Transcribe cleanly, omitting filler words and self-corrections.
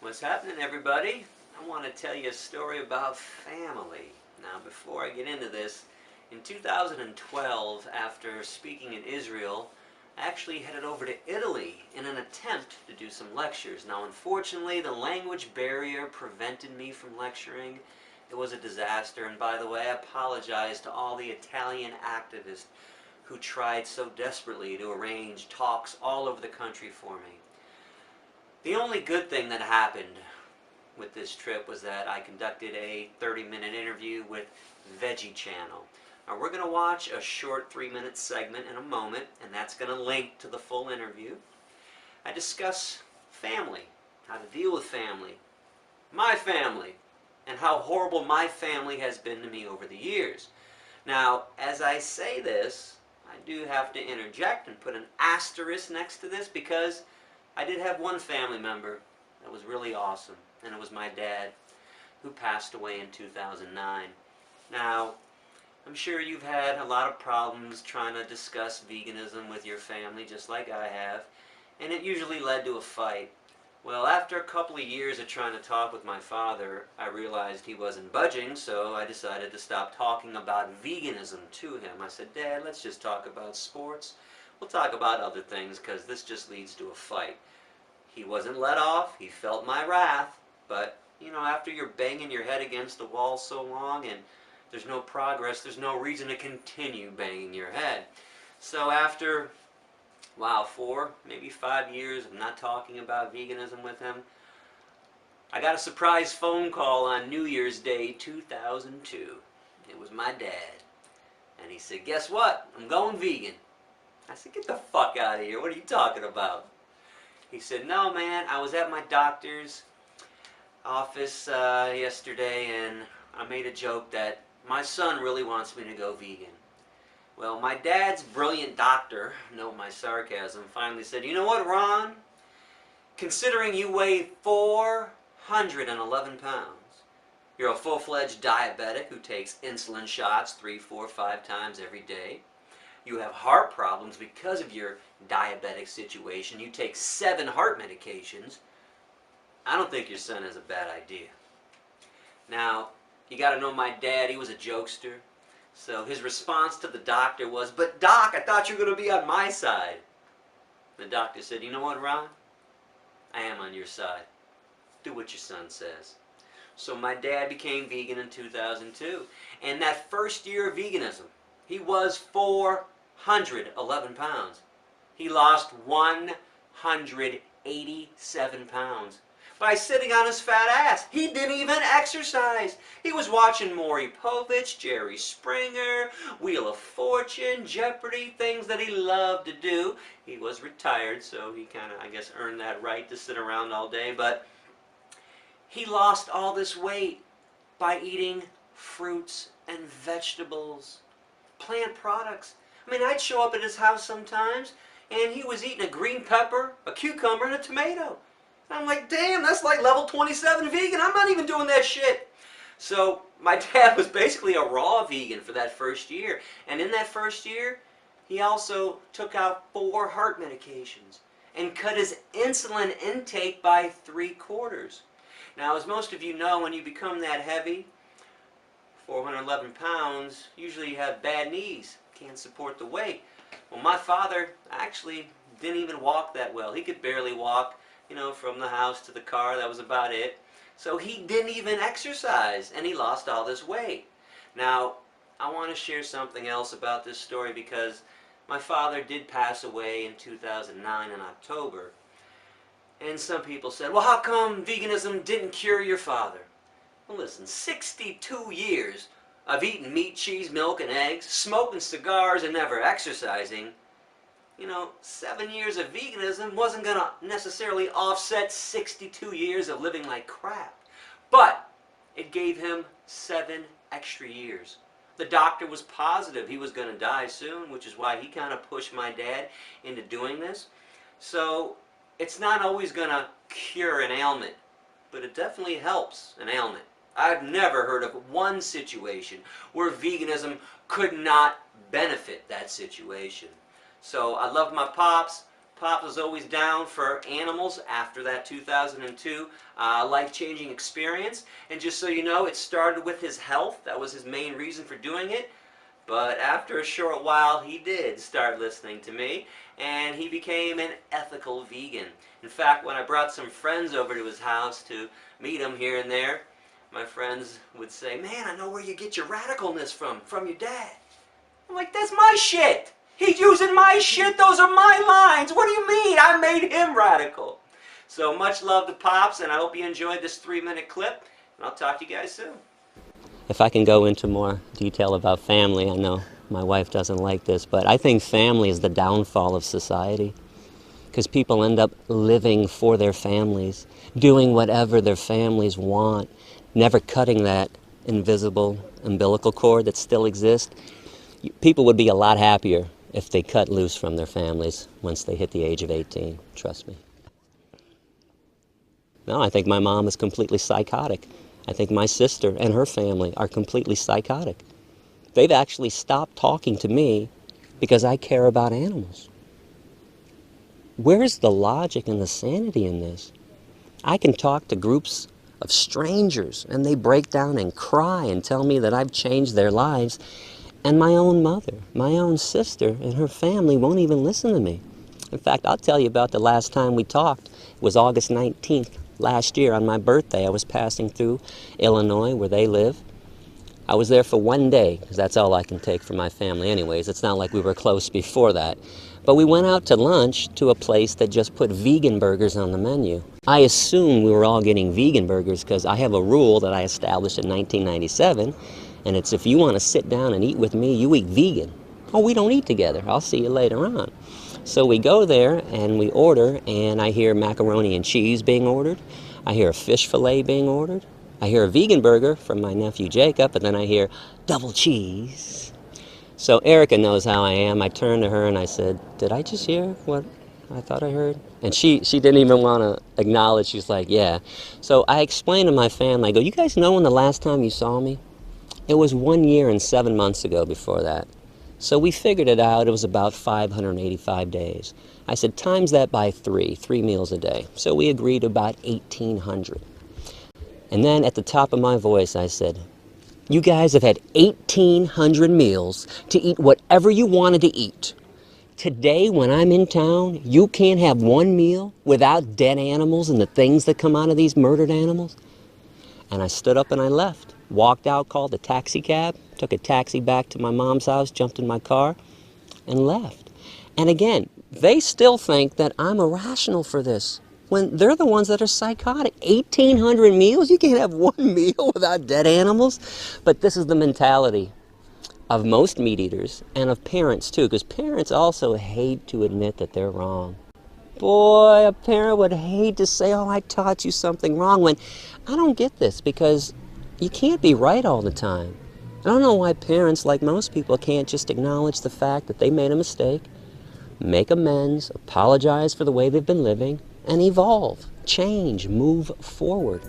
What's happening, everybody? I want to tell you a story about family. Now, before I get into this, in 2012, after speaking in Israel, I actually headed over to Italy in an attempt to do some lectures. Now, unfortunately, the language barrier prevented me from lecturing. It was a disaster, and by the way, I apologize to all the Italian activists who tried so desperately to arrange talks all over the country for me. The only good thing that happened with this trip was that I conducted a 30-minute interview with Veggie Channel. Now we're going to watch a short 3-minute segment in a moment, and that's going to link to the full interview. I discuss family, how to deal with family, my family, and how horrible my family has been to me over the years. Now, as I say this, I do have to interject and put an asterisk next to this because I did have one family member that was really awesome, and it was my dad, who passed away in 2009. Now, I'm sure you've had a lot of problems trying to discuss veganism with your family, just like I have, and it usually led to a fight. Well, after a couple of years of trying to talk with my father, I realized he wasn't budging, so I decided to stop talking about veganism to him. I said, "Dad, let's just talk about sports. We'll talk about other things, because this just leads to a fight." He wasn't let off. He felt my wrath. But, you know, after you're banging your head against the wall so long and there's no progress, there's no reason to continue banging your head. So after, wow, 4, maybe 5 years of not talking about veganism with him, I got a surprise phone call on New Year's Day 2002. It was my dad. And he said, "Guess what? I'm going vegan." I said, "Get the fuck out of here. What are you talking about?" He said, "No, man, I was at my doctor's office yesterday, and I made a joke that my son really wants me to go vegan." Well, my dad's brilliant doctor, note my sarcasm, finally said, "You know what, Ron? Considering you weigh 411 pounds, you're a full-fledged diabetic who takes insulin shots 3, 4, 5 times every day. You have heart problems because of your diabetic situation. You take 7 heart medications. I don't think your son has a bad idea." Now, you got to know my dad, he was a jokester. So his response to the doctor was, "But Doc, I thought you were going to be on my side." The doctor said, "You know what, Ron? I am on your side. Do what your son says." So my dad became vegan in 2002. And that first year of veganism, he was 411 pounds. He lost 187 pounds by sitting on his fat ass. He didn't even exercise. He was watching Maury Povich, Jerry Springer, Wheel of Fortune, Jeopardy, things that he loved to do. He was retired, so he kind of, I guess, earned that right to sit around all day. But he lost all this weight by eating fruits and vegetables, plant products. I mean, I'd show up at his house sometimes, and he was eating a green pepper, a cucumber, and a tomato. And I'm like, damn, that's like level 27 vegan. I'm not even doing that shit. So my dad was basically a raw vegan for that first year. And in that first year, he also took out 4 heart medications and cut his insulin intake by 3/4. Now, as most of you know, when you become that heavy, 411 pounds, usually you have bad knees, can't support the weight. Well, my father actually didn't even walk that well. He could barely walk, you know, from the house to the car. That was about it. So he didn't even exercise, and he lost all this weight. Now, I want to share something else about this story because my father did pass away in 2009 in October. And some people said, "Well, how come veganism didn't cure your father?" Well, listen, 62 years of eating meat, cheese, milk, and eggs, smoking cigars, and never exercising, you know, 7 years of veganism wasn't going to necessarily offset 62 years of living like crap. But it gave him 7 extra years. The doctor was positive he was going to die soon, which is why he kind of pushed my dad into doing this. So it's not always going to cure an ailment, but it definitely helps an ailment. I've never heard of one situation where veganism could not benefit that situation. So I love my pops. Pops was always down for animals after that 2002 life-changing experience. And just so you know, it started with his health. That was his main reason for doing it. But after a short while, he did start listening to me, and he became an ethical vegan. In fact, when I brought some friends over to his house to meet him here and there, my friends would say, "Man, I know where you get your radicalness from your dad." I'm like, "That's my shit! He's using my shit, those are my lines! What do you mean? I made him radical!" So much love to Pops, and I hope you enjoyed this 3-minute clip, and I'll talk to you guys soon. If I can go into more detail about family, I know my wife doesn't like this, but I think family is the downfall of society. Because people end up living for their families, doing whatever their families want, never cutting that invisible umbilical cord that still exists. People would be a lot happier if they cut loose from their families once they hit the age of 18, trust me. No, I think my mom is completely psychotic. I think my sister and her family are completely psychotic. They've actually stopped talking to me because I care about animals. Where's the logic and the sanity in this? I can talk to groups of strangers and they break down and cry and tell me that I've changed their lives, and my own mother, my own sister and her family won't even listen to me. In fact, I'll tell you about the last time we talked. It was August 19th last year on my birthday. I was passing through Illinois where they live. I was there for 1 day, because that's all I can take from my family anyways. It's not like we were close before that. But we went out to lunch to a place that just put vegan burgers on the menu. I assumed we were all getting vegan burgers because I have a rule that I established in 1997, and it's if you want to sit down and eat with me, you eat vegan. Oh, we don't eat together. I'll see you later on. So we go there and we order, and I hear macaroni and cheese being ordered. I hear a fish fillet being ordered. I hear a vegan burger from my nephew Jacob, and then I hear double cheese. So Erica knows how I am. I turned to her and I said, "Did I just hear what I thought I heard?" And she didn't even want to acknowledge. She's like, "Yeah." So I explained to my family, I go, "You guys know when the last time you saw me?" It was 1 year and 7 months ago before that. So we figured it out. It was about 585 days. I said, times that by 3 meals a day. So we agreed to about 1,800. And then at the top of my voice, I said, "You guys have had 1,800 meals to eat whatever you wanted to eat. Today, when I'm in town, you can't have one meal without dead animals and the things that come out of these murdered animals." And I stood up and I left. Walked out, called a taxi cab, took a taxi back to my mom's house, jumped in my car, and left. And again, they still think that I'm irrational for this, when they're the ones that are psychotic. 1,800 meals? You can't have one meal without dead animals? But this is the mentality of most meat eaters and of parents too, because parents also hate to admit that they're wrong. Boy, a parent would hate to say, "Oh, I taught you something wrong," when I don't get this, because you can't be right all the time. I don't know why parents, like most people, can't just acknowledge the fact that they made a mistake, make amends, apologize for the way they've been living, and evolve, change, move forward.